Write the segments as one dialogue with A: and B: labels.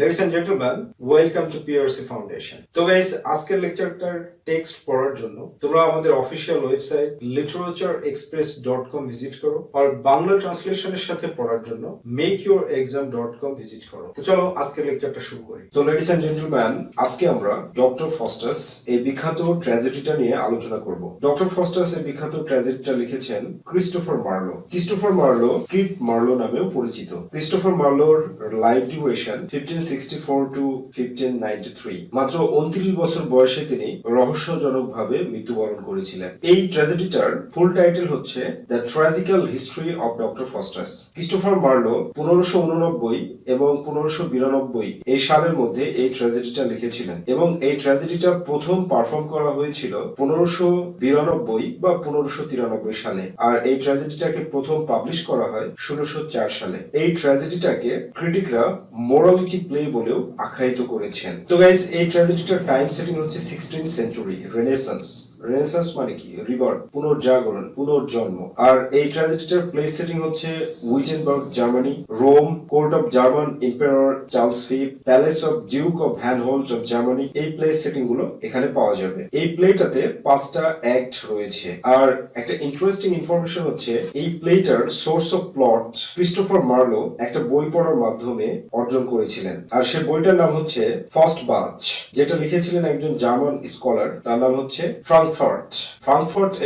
A: Ladies and gentlemen, welcome to PRC Foundation. তো guys, আজকের লেকচারটার text পড়ার জন্য তোমরা আমাদের অফিসিয়াল ওয়েবসাইট literature.express.com ভিজিট করো, আর বাংলা ট্রান্সলেশনের সাথে পড়ার জন্য makeyourexam.com ভিজিট করো। তো চলো আজকের লেকচারটা শুরু করি। তো লেডিস এন্ড জেন্টলম্যান, আজকে আমরা ডক্টর ফস্টাস এই বিখ্যাত ট্র্যাজেডিটা নিয়ে আলোচনা করব। ডক্টর ফস্টাস এই বিখ্যাত ট্র্যাজেডিটা লিখেছেন ক্রিস্টোফার মার্লো। ক্রিস্টোফার মার্লো ক্রিপ মার্লো নামেও পরিচিত। ক্রিস্টোফার মার্লোর লাইফ ডিউরেশন 1564 টু 1593। মাত্র 29 বছর বয়সে তিনি রহস্যজনকভাবে মৃত্যুবরণ করেছিলেন। এই ট্র্যাজেডিটার ফুল টাইটেল হচ্ছে the ট্র্যাজিক্যাল history of doctor Faustus. Christopher Marlowe 1589 এবং 1592 এই সালের মধ্যে এই ট্র্যাজেডিটা লিখেছিলেন, এবং এই ট্র্যাজেডিটা প্রথম পারফর্ম করা হয়েছিল 1592 বা 1593 সালে, আর এই ট্র্যাজেডিটাকে প্রথম পাবলিশ করা হয় 1604 সালে। এই ট্র্যাজেডিটাকে ক্রিটিকরা মোরালিটি প্লে বলেও আখ্যায়িত করেছেন। তো গাইস, এই ট্র্যাজেডিটার টাইম সেটিং হচ্ছে 16th সেঞ্চুরি, রেনেসান্স। রেনেসান্স মানে কি? রিবার্থ, পুনর্জাগরণ, পুনর্জন্ম। আর এই ট্র্যাজেডিটার প্লেস সেটিং হচ্ছে Wittenberg, Germany, Rome, court of German emperor Charles fifth, palace of duke of Vanholt of Germany. এই প্লেস সেটিং গুলো এখানে পাওয়া যাবে। এই প্লেটাতে 5টা অ্যাক্ট রয়েছে। আর একটা ইন্টারেস্টিং ইনফরমেশন হচ্ছে এই platter source of plot Christopher Marlowe একটা বই পড়ার মাধ্যমে অর্জন করেছিলেন। আর সে বইটার নাম হচ্ছে ফস্টবাচ, যেটা লিখেছিলেন একজন জার্মান স্কলার, তার নাম হচ্ছে ফ্রাঙ্কফার্ট।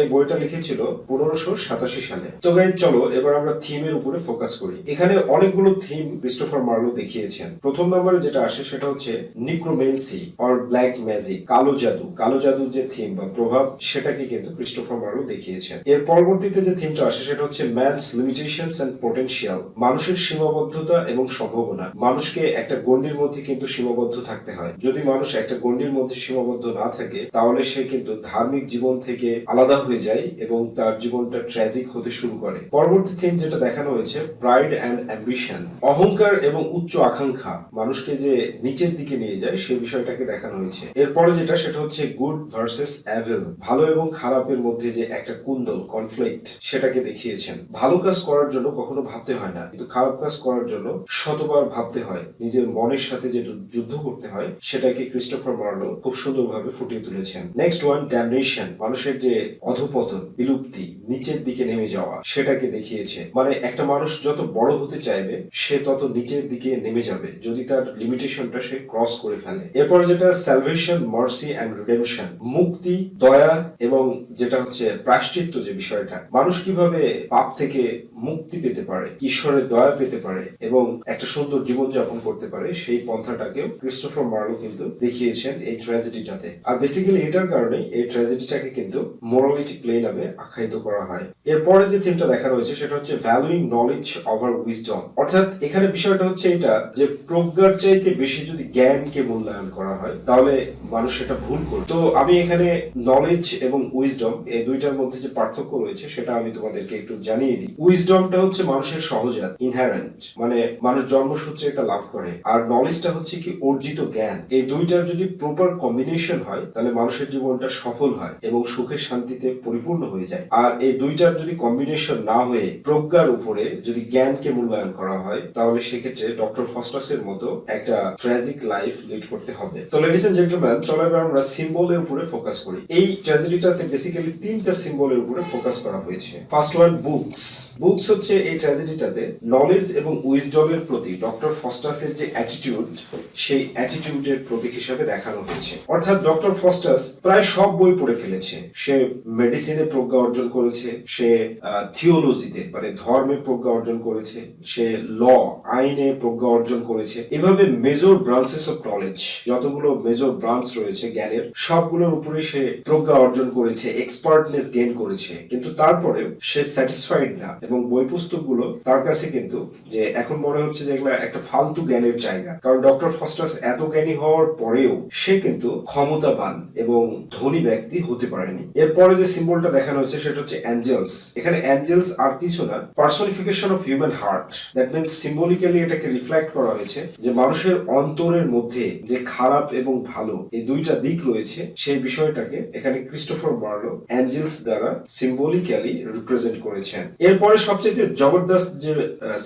A: এই বইটা লিখেছিল 1587 সালে। তো গাইস, চলো এবার আমরা থিমের উপরে ফোকাস করি। এখানে অনেকগুলো থিম ক্রিস্টোফার মার্লো দেখিয়েছেন। প্রথম নম্বরে যেটা আসে সেটা হচ্ছে নিক্রোমেন্সি অর ব্ল্যাক ম্যাজিক, কালো জাদু। কালো জাদুর যে থিম বা প্রভাব, সেটাকে কিন্তু ক্রিস্টোফার মার্লো দেখিয়েছেন। এর পরবর্তীতে যে থিমটা আসে সেটা হচ্ছে ম্যানস লিমিটেশনস এন্ড পোটেনশিয়াল, মানুষের সীমাবদ্ধতা এবং সম্ভাবনা। মানুষকে একটা গণ্ডির মধ্যে কিন্তু সীমাবদ্ধ থাকতে হয়। যদি মানুষ একটা গণ্ডির মধ্যে সীমাবদ্ধ না থাকে, তাহলে সে কিন্তু ধার্মিক জীবন থেকে আলাদা হয়ে যায় এবং তার জীবনটা ট্র্যাজিক হতে শুরু করে। পরবর্তী থিম যেটা দেখানো হয়েছে প্রাইড অ্যান্ড অ্যাম্বিশন, অহংকার এবং উচ্চ আকাঙ্ক্ষা মানুষকে যে নিচের দিকে নিয়ে যায় সেই বিষয়টাকে দেখানো হয়েছে। এরপরে যেটা সেটা হচ্ছে গুড ভার্সেস এভিল, ভালো এবং খারাপের মধ্যে যে একটা কুন্দল, কনফ্লিক্ট, সেটাকে দেখিয়েছেন। ভালো কাজ করার জন্য কখনো ভাবতে হয় না, কিন্তু খারাপ কাজ করার জন্য শতবার ভাবতে হয়, নিজের মনের সাথে যে যুদ্ধ করতে হয়, সেটাকে ক্রিস্টোফার মার্লো খুব সুন্দরভাবে ফুটিয়ে তুলেছেন। নেক্সট ওয়ান, ড্যামনেশন, মানুষের যে অধপতন, বিলুপ্তি, নিচের দিকে নেমে যাওয়া, সেটাকে দেখিয়েছে। মানে একটা মানুষ যত বড় হতে চাইবে, সে তত নিচের দিকে নেমে যাবে যদি তার লিমিটেশনটা সে ক্রস করে ফেলে। এরপরে যেটা সালভেশন, মার্সি অ্যান্ড রিডেমশন, মুক্তি, দয়া এবং যেটা হচ্ছে প্রায়শ্চিত্ত, যে বিষয়টা, মানুষ কিভাবে পাপ থেকে মুক্তি পেতে পারে, ঈশ্বরের দয়া পেতে পারে এবং একটা সুন্দর জীবনযাপন করতে পারে, সেই পন্থাটাকেও ক্রিস্টোফার মার্লো কিন্তু দেখিয়েছেন এই ট্র্যাজেডিটাতে। আর বেসিক্যালি এটার কারণে এই ট্র্যাজেডিটাকে কিন্তু মোরালিটি প্লে নামে আখ্যায়িত করা হয়। এরপরে যে থিমটা দেখানো হয়েছে সেটা হচ্ছে ভ্যালুইং নলেজ ওভার উইজডম, অর্থাৎ এখানে বিষয়টা হচ্ছে এটা যে প্রজ্ঞার চাইতে বেশি যদি জ্ঞানকে মূল্যায়ন করা হয়, তাহলে মানুষ সেটা ভুল করে। তো আমি এখানে নলেজ এবং উইজডম এই দুইটার মধ্যে যে পার্থক্য রয়েছে সেটা আমি তোমাদেরকে একটু জানিয়ে দিই। উইজডমটা হচ্ছে মানুষের সহজাত, ইনহেরেন্ট, মানে মানুষ জন্মসূত্রে এটা লাভ করে। আর নলেজটা হচ্ছে কি অর্জিত জ্ঞান। এই দুইটার যদি প্রপার কম্বিনেশন হয়, তাহলে মানুষের জীবনটা সফল হয় এবং সুখের শান্তিতে পরিপূর্ণ হয়ে যায়। আর এই দুইটার যদি কম্বিনেশন না হয়ে প্রজ্ঞার উপরে যদি জ্ঞানকে মূল্যায়ন করা হয়, তাহলে সেক্ষেত্রে ডক্টর ফস্টাসের মতো একটা ট্র্যাজিক লাইফ লিড করতে হবে। তো লেডিস এন্ড জেন্টলম্যান, চলো এবার আমরা সিম্বলের উপরে ফোকাস করি। এই ট্র্যাজেডিটাতে বেসিক্যালি 3টা সিম্বলের উপরে ফোকাস করা হয়েছে। First one, books. বুকস হচ্ছে এই ট্র্যাজেডিটাতে নলেজ এবং উইজডমের প্রতি ডক্টর ফস্টাসের যে অ্যাটিটিউড, সেই অ্যাটিটিউডের প্রতীক হিসেবে দেখানো হয়েছে। অর্থাৎ ডক্টর ফস্টাস প্রায় সব বই পড়ে ফেলেছে। সে মেডিসিনে প্রজ্ঞা অর্জন করেছে, সে থিওলজিতে মানে ধর্মে প্রজ্ঞা অর্জন করেছে, সে ল, আইনে প্রজ্ঞা অর্জন করেছে। এভাবে মেজর ব্রাঞ্চেস অফ নলেজ, যতগুলো মেজর ব্রাঞ্চ রয়েছে জ্ঞানের, সবগুলোর উপরে সে প্রজ্ঞা অর্জন করেছে, এক্সপার্টনেস গেইন করেছে। কিন্তু তারপরেও সে স্যাটিসফাইড না, এবং বই পুস্তকগুলো তার কাছে কিন্তু যে এখন মনে হচ্ছে যে এগুলা একটা ফালতু জ্ঞানের জায়গা। কারণ ডক্টর ফস্টাস এত জ্ঞানী হওয়ার পরেও সে কিন্তু ক্ষমতাবান এবং ধনী ব্যক্তি হতে পারেনি। এরপরে যে সিম্বলটা দেখানো হয়েছে সেটা হচ্ছে অ্যাঞ্জেলস। এখানে অ্যাঞ্জেলস আর কিছু না, personification of human heart. That means symbolically এটাকে রিফ্লেক্ট করা হয়েছে যে মানুষের অন্তরের মধ্যে যে খারাপ এবং ভালো এই দুইটা দিক রয়েছে, সেই বিষয়টাকে এখানে ক্রিস্টোফার মার্লো অ্যাঞ্জেলস দ্বারা সিম্বলিক্যালি রিপ্রেজেন্ট করেছেন। এরপরে সবচেয়ে জবরদস্ত যে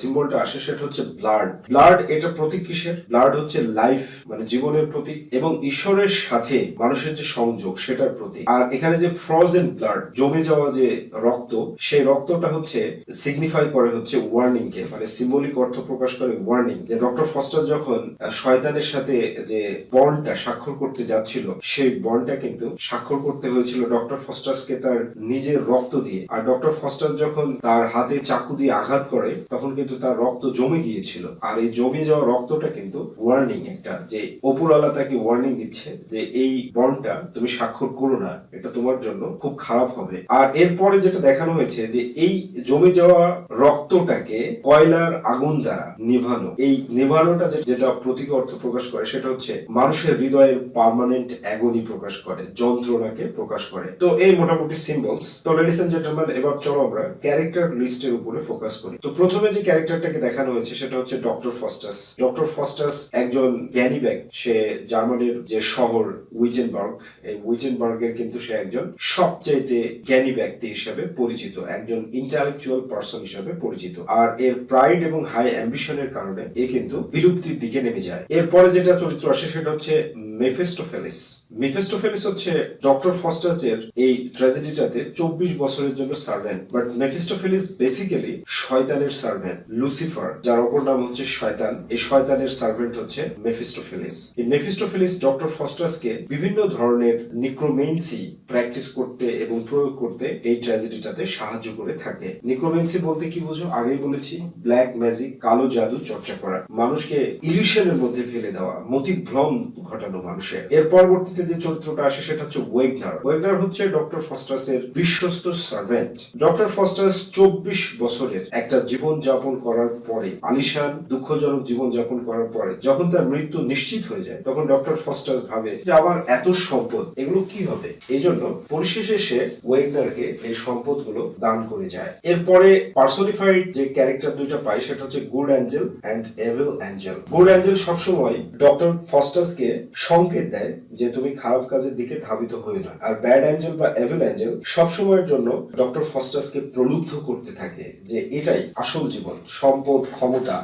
A: সিম্বলটা আসে সেটা হচ্ছে ব্লাড। ব্লাড এটা প্রতীক কিসের? ব্লাড হচ্ছে লাইফ, মানে জীবনের প্রতীক, এবং ঈশ্বরের সাথে মানুষের যে সংযোগ সেটার প্রতীক। আর এখানে যে ফ্রোজেন ব্লাড, জমে যাওয়া যে রক্ত, সেই রক্তটা হচ্ছে সিগনিফাই করে হচ্ছে ওয়ার্নিং কে, মানে সিম্বলিক অর্থ প্রকাশ করে ওয়ার্নিং। যে ডক্টর ফস্টাস যখন শয়তানের সাথে যে বন্ডটা স্বাক্ষর করতে যাচ্ছিল, সেই বন্ডটা কিন্তু স্বাক্ষর করতে হয়েছিল ডক্টর ফস্টাসকে তার নিজের রক্ত দিয়ে। আর ডক্টর ফস্টাস যখন তার হাতে চাকু দিয়ে আঘাত করে তখন কিন্তু তার রক্ত জমে গিয়েছিল। আর এই জমে যাওয়া রক্তটা কিন্তু ওয়ার্নিং একটা, যে ওপরওয়ালা তাকে ওয়ার্নিং দিচ্ছে যে এই বন্ডটা তুমি স্বাক্ষর করো না, এটা তোমার জন্য খুব খারাপ হবে। আর এরপরে যেটা দেখানো হয়েছে যে এই জমে যাওয়া রক্তটাকে কয়লার আগুন দ্বারা নিভানো। এই নিভানোটা যেটা প্রতীক অর্থ প্রকাশ করে সেটা হচ্ছে মানুষের হৃদয়ের পার্মানেন্ট অ্যাগনি প্রকাশ করে, যন্ত্রণাকে প্রকাশ করে। তো এই মোটামুটি সিম্বলস। তো লেডিস এন্ড জেন্টলম্যান, এবার চলো আমরা ক্যারেক্টার লিস্টের উপরে ফোকাস করি। তো প্রথমে যে ক্যারেক্টারটাকে দেখানো হয়েছে সেটা হচ্ছে ডক্টর ফস্টাস। ডক্টর ফস্টাস একজন জ্ঞানী ব্যক্তি। সে জার্মানির যে শহর উইটেনবার্গ, এই উইটেনবার্গের কিন্তু সে একজন সবচাইতে জ্ঞানী ব্যক্তি হিসেবে পরিচিত, একজন ইন্টেলেকচুয়াল পারসন হিসেবে পরিচিত। আর এর প্রাইড এবং হাই অ্যাম্বিশনের কারণে এ কিন্তু বিলুপ্তির দিকে নেমে যায়। এরপরে যেটা চরিত্র আসে সেটা হচ্ছে মেফিস্টোফেলিস। মেফিস্টোফেলিস হচ্ছে ডক্টর ফস্টাসের এই ট্র্যাজেডিটাতে 24 বছরের জন্য সার্ভেন্ট। বাট মেফিস্টোফেলিস বেসিক্যালি শয়তানের সার্ভেন্ট, লুসিফার, যার অপর নাম হচ্ছে শয়তান। এই শয়তানের সার্ভেন্ট হচ্ছে মেফিস্টোফেলিস। এই মেফিস্টোফেলিস ডক্টর ফস্টাসকে বিভিন্ন ধরনের নিক্রোমেন্সি প্র্যাকটিস করতে এবং প্রয়োগ করতে এই ট্র্যাজেডিটাতে সাহায্য করে থাকে। নিক্রোমেন্সি বলতে কি বুঝো? আগেই বলেছি, ব্ল্যাক ম্যাজিক, কালো জাদু চর্চা করা, মানুষকে ইলিউশনের মধ্যে ফেলে দেওয়া, মতিভ্রম ঘটানো মানুষের। এর পরবর্তীতে যে চরিত্রটা আসে সেটা হচ্ছে ওয়েগনার। ওয়েগনার হচ্ছে ডক্টর ফস্টাসের বিশ্বস্ত সার্ভেন্ট। ডক্টর ফস্টাস 24 বছরের একটা জীবন যাপন করার পরে, আলিশান দুঃখজনক জীবন যাপন করার পরে যখন তার মৃত্যু নিশ্চিত হয়ে যায়, তখন ডক্টর ফস্টাস ভাবে যে আমার এত সম্পদ, এগুলো কি হবে? এই জন্য পরিশেষে সে ওয়েগনারকে এই সম্পদগুলো দান করে যায়। এরপরে পার্সোনিফাইড যে ক্যারেক্টার দুইটা পাই সেটা হচ্ছে good angel and evil angel. Good angel সবসময় ডক্টর ফস্টাসকে সংকেত দেয় যে তুমি খারাপ কাজের দিকে ধাবিত হয়ে না। আর ব্যাড অ্যাঞ্জেল বা এভিল অ্যাঞ্জেল সবসময়ের জন্য ডক্টর ফস্টাসকে প্রলুব্ধ করতে থাকে যে এটাই আসল জীবন, সম্পদ, ক্ষমতা,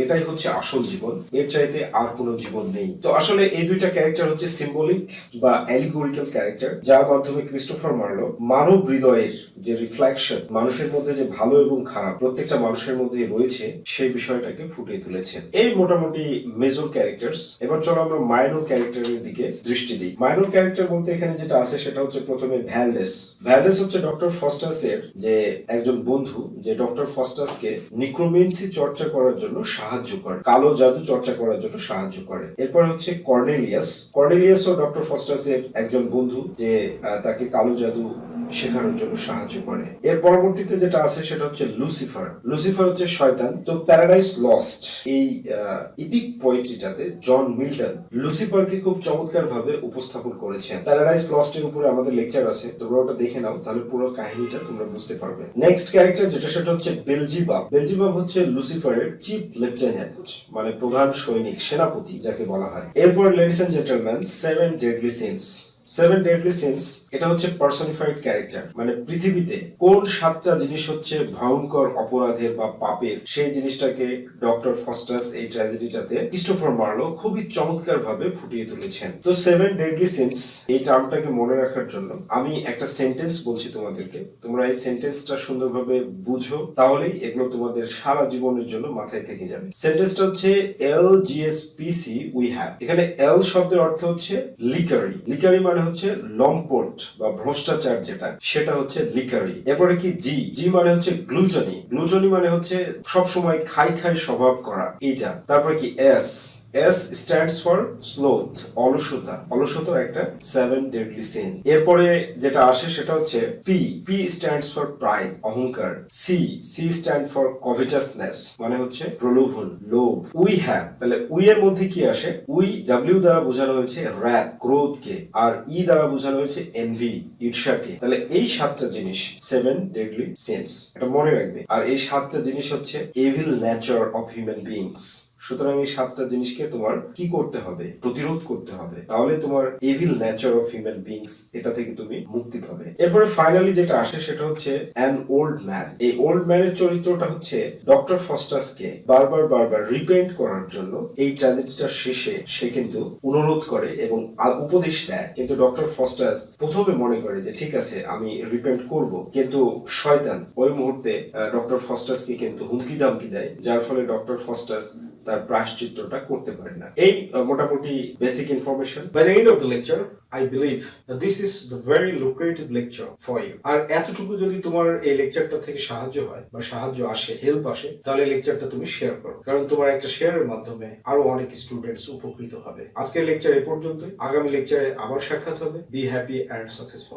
A: এটাই হচ্ছে আসল জীবন, এর চাইতে আর কোনো জীবন নেই। তো আসলে এই দুইটা ক্যারেক্টার হচ্ছে সিম্বলিক বা অ্যালিগোরিক্যাল ক্যারেক্টার, যার মাধ্যমে ক্রিস্টোফার মার্লো মানব হৃদয়ের যে রিফ্লেকশন, মানুষের মধ্যে যে ভালো এবং খারাপ প্রত্যেকটা মানুষের মধ্যে রয়েছে, সেই বিষয়টাকে ফুটিয়ে তুলেছেন। এই মোটামুটি মেজর ক্যারেক্টার্স। এবার চলো আমরা মাইনর ক্যারেক্টারের দিকে দৃষ্টি দিই। মাইনর ক্যারেক্টার বলতে এখানে যেটা আছে সেটা হচ্ছে প্রথমে ভ্যালডেস। ভ্যালডেস হচ্ছে ডক্টর ফস্টাসের যে একজন বন্ধু, যে ডক্টর ফস্টাসকে নিক্রোমেন্সি চর্চা করার জন্য সাহায্য করে, কালো জাদু চর্চা করার জন্য সাহায্য করে। এরপর হচ্ছে কর্নেলিয়াস। কর্নেলিয়াসও ডক্টর ফস্টাসের একজন বন্ধু, যে তাকে কালো জাদু শেখানোর জন্য সাহায্য করে। এর পরবর্তীতে যেটা আছে সেটা হচ্ছে লুসিফার। লুসিফার হচ্ছে শয়তান। তো প্যারাডাইস লস্ট এই ইপিক পোয়েট্রিটাতে জন মিল্টন লুসিফারকে খুব চমৎকার ভাবে উপস্থাপন করেছেন। প্যারাডাইস লস্ট এর উপরে আমাদের লেকচার আছে, তোমরা ওটা দেখে নাও, তাহলে পুরো কাহিনীটা তোমরা বুঝতে পারবে। নেক্সট ক্যারেক্টার যেটা সেটা হচ্ছে বেলজিবাব। বেলজিবাব হচ্ছে লুসিফারের চিফ লেফটেন্যান্ট, মানে প্রধান সৈনিক, সেনাপতি যাকে বলা হয়। এরপর ladies and gentleman, 7 deadly sins. 7 deadly sins এটা হচ্ছে পার্সনিফাইড ক্যারেক্টার, মানে পৃথিবীতে কোন 7টা জিনিস হচ্ছে ভয়ঙ্কর অপরাধের বা পাপের, সেই জিনিসটাকে ডক্টর ফস্টাস এই ট্র্যাজেডিটাতে ক্রিস্টোফার মার্লো খুবই চমৎকার ভাবে ফুটিয়ে তুলেছেন। তো 7 ডেডলি সিনস এই টার্মটাকে মনে রাখার জন্য আমি একটা সেন্টেন্স বলছি তোমাদেরকে, তোমরা এই সেন্টেন্সটা সুন্দরভাবে বুঝো, তাহলেই এগুলো তোমাদের সারা জীবনের জন্য মাথায় থেকে যাবে। সেন্টেন্সটা হচ্ছে LGSPC উই হ্যাভ। এখানে এল শব্দের অর্থ হচ্ছে লিকারি। লিকারি মানে হচ্ছে লম্পট বা ভ্রষ্টাচার, যেটা সেটা হচ্ছে লিকারি। এরপরে কি জি, জি মানে হচ্ছে গ্লুটনি। গ্লুটনি মানে হচ্ছে সবসময় খাই খাই স্বভাব করা, এইটা। তারপরে কি S, S stands for sloth, অলসতা। অলসতা একটা 7 deadly sin। এরপরে যেটা আসে সেটা হচ্ছে P। P stands for pride, অহংকার। C stand for covetousness, মানে হচ্ছে প্রলোভন, লোভ। We have, তাহলে we এর মধ্যে কি আসে? We W দ্বারা বোঝানো হয়েছে wrath, ক্রোধকে, আর E দ্বারা বোঝানো হয়েছে envy, ঈর্ষাকে। তাহলে এই 7টা জিনিস 7 deadly sins, এটা মনে রাখবে। আর এই 7টা জিনিস হচ্ছে evil nature of human beings। সুতরাং এই 7টা জিনিসকে তোমার কি করতে হবে? প্রতিরোধ করতে হবে, তাহলে তোমার evil nature of human beings এটা থেকে তুমি মুক্তি পাবে। এরপরে ফাইনালি যেটা আসে সেটা হচ্ছে অ্যান ওল্ড ম্যান। এই ওল্ড ম্যানের চরিত্রটা হচ্ছে ডক্টর ফস্টাসকে বারবার রিপেন্ট করার জন্য। এই ট্র্যাজেডিটার শেষে সে কিন্তু অনুরোধ করে এবং উপদেশ দেয়, কিন্তু ডক্টর ফস্টাস প্রথমে মনে করে যে ঠিক আছে আমি রিপেন্ট করব, কিন্তু শয়তান ওই মুহূর্তে ডক্টর ফস্টাসকে কিন্তু হুমকি দামকি দেয়, যার ফলে ডক্টর ফস্টাস তার প্রায়শ্চিত্তটা করতে পারে না। এই মোটামুটি basic information. By the end of the lecture I believe that this is the very lucrative lecture for you. আর এতটুকু যদি তোমার এই লেকচারটা থেকে সাহায্য হয় বা সাহায্য আসে, হেল্প আসে, তাহলে লেকচারটা তুমি শেয়ার করো, কারণ তোমার একটা শেয়ারের মাধ্যমে আরো অনেক স্টুডেন্টস উপকৃত হবে। আজকের লেকচার এই পর্যন্তই। আগামী লেকচারে আবার সাক্ষাৎ হবে। Be happy and successful.